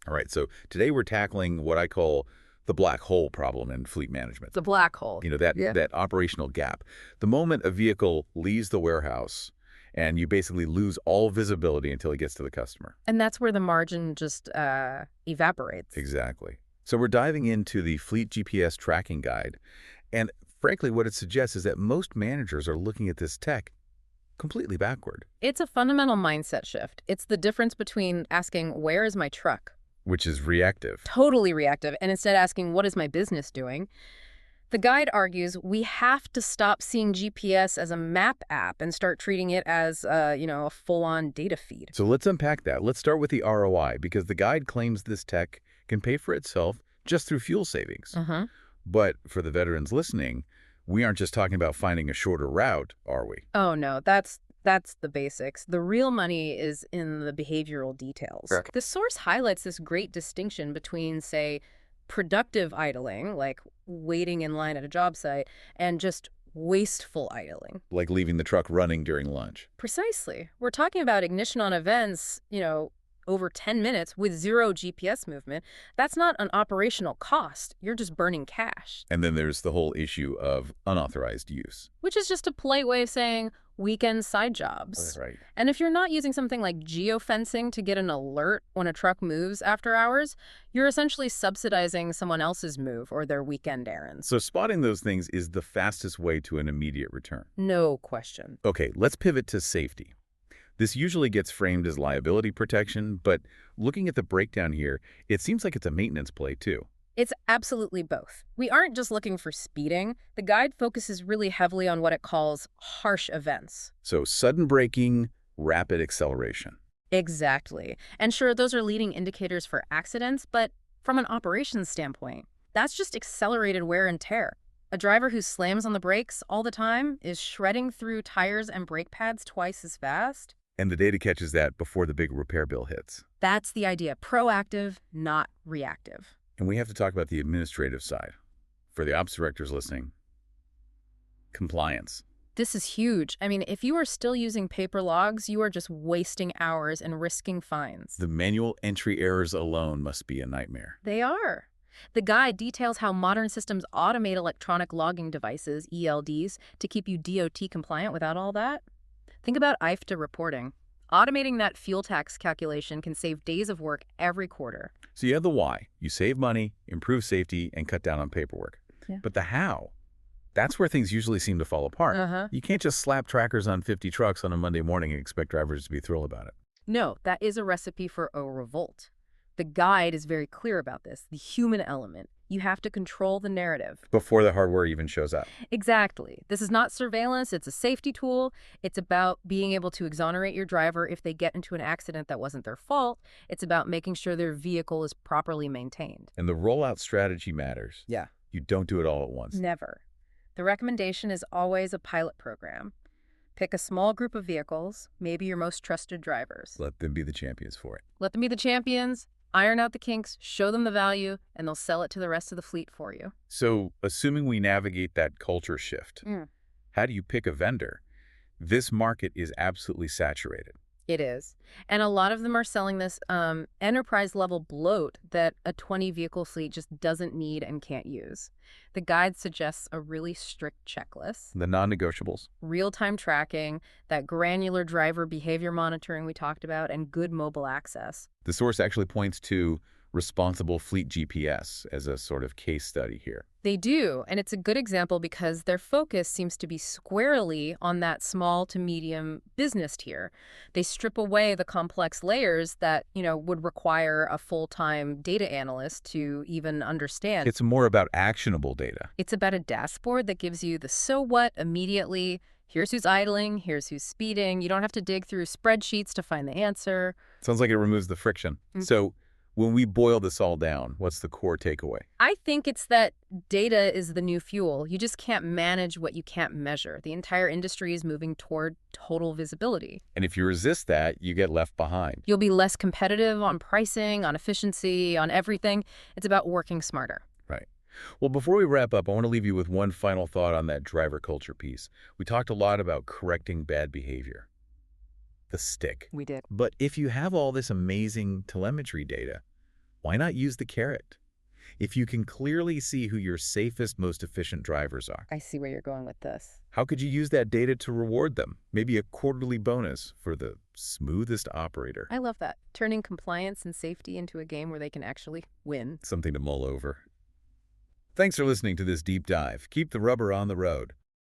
All right, so today we're tackling what I call the black hole problem in fleet management. The black hole. That operational gap. The moment a vehicle leaves the warehouse and you basically lose all visibility until it gets to the customer. And that's where the margin just evaporates. Exactly. So we're diving into the Fleet GPS tracking guide. And frankly, what it suggests is that most managers are looking at this tech completely backward. It's a fundamental mindset shift. It's the difference between asking, where is my truck? Which is reactive. Totally reactive. And instead asking, what is my business doing? The guide argues we have to stop seeing GPS as a map app and start treating it as, a full-on data feed. So let's unpack that. Let's start with the ROI, because the guide claims this tech can pay for itself just through fuel savings. But for the veterans listening, we aren't just talking about finding a shorter route, are we? Oh, no, that's the basics. The real money is in the behavioral details. Correct. The source highlights this great distinction between, say, productive idling, like waiting in line at a job site, and just wasteful idling. Like leaving the truck running during lunch. Precisely. We're talking about ignition on events, over 10 minutes with zero GPS movement. That's not an operational cost. You're just burning cash. And then there's the whole issue of unauthorized use. Which is just a polite way of saying weekend side jobs. Right. And if you're not using something like geofencing to get an alert when a truck moves after hours, you're essentially subsidizing someone else's move or their weekend errands. So spotting those things is the fastest way to an immediate return. No question. Okay, let's pivot to safety. This usually gets framed as liability protection, but looking at the breakdown here, it seems like it's a maintenance play too. It's absolutely both. We aren't just looking for speeding. The guide focuses really heavily on what it calls harsh events. So sudden braking, rapid acceleration. Exactly. And sure, those are leading indicators for accidents, but from an operations standpoint, that's just accelerated wear and tear. A driver who slams on the brakes all the time is shredding through tires and brake pads twice as fast. And the data catches that before the big repair bill hits. That's the idea. Proactive, not reactive. And we have to talk about the administrative side. For the ops directors listening, compliance. This is huge. I mean, if you are still using paper logs, you are just wasting hours and risking fines. The manual entry errors alone must be a nightmare. They are. The guide details how modern systems automate electronic logging devices, ELDs, to keep you DOT compliant without all that. Think about IFTA reporting. Automating that fuel tax calculation can save days of work every quarter. So you have the why. You save money, improve safety, and cut down on paperwork. Yeah. But the how? That's where things usually seem to fall apart. You can't just slap trackers on 50 trucks on a Monday morning and expect drivers to be thrilled about it. No, that is a recipe for a revolt. The guide is very clear about this, the human element. You have to control the narrative. Before the hardware even shows up. Exactly. This is not surveillance. It's a safety tool. It's about being able to exonerate your driver if they get into an accident that wasn't their fault. It's about making sure their vehicle is properly maintained. And the rollout strategy matters. Yeah. You don't do it all at once. Never. The recommendation is always a pilot program. Pick a small group of vehicles, maybe your most trusted drivers. Let them be the champions for it. Let them be the champions. Iron out the kinks, show them the value, and they'll sell it to the rest of the fleet for you. So, assuming we navigate that culture shift, how do you pick a vendor? This market is absolutely saturated. It is. And a lot of them are selling this enterprise-level bloat that a 20-vehicle fleet just doesn't need and can't use. The guide suggests a really strict checklist. The non-negotiables. Real-time tracking, that granular driver behavior monitoring we talked about, and good mobile access. The source actually points to responsible fleet GPS as a sort of case study here. They do, and it's a good example because their focus seems to be squarely on that small to medium business tier. They strip away the complex layers that, would require a full-time data analyst to even understand. It's more about actionable data. It's about a dashboard that gives you the so what immediately. Here's who's idling, here's who's speeding. You don't have to dig through spreadsheets to find the answer. Sounds like it removes the friction. So when we boil this all down, what's the core takeaway? I think it's that data is the new fuel. You just can't manage what you can't measure. The entire industry is moving toward total visibility. And if you resist that, you get left behind. You'll be less competitive on pricing, on efficiency, on everything. It's about working smarter. Right. Well, before we wrap up, I want to leave you with one final thought on that driver culture piece. We talked a lot about correcting bad behavior. The stick. We did. But if you have all this amazing telemetry data, Why not use the carrot? If you can clearly see who your safest, most efficient drivers are, I see where you're going with this. how could you use that data to reward them? Maybe a quarterly bonus for the smoothest operator. I love that. Turning compliance and safety into a game where they can actually win. Something to mull over. Thanks for listening to this deep dive. Keep the rubber on the road.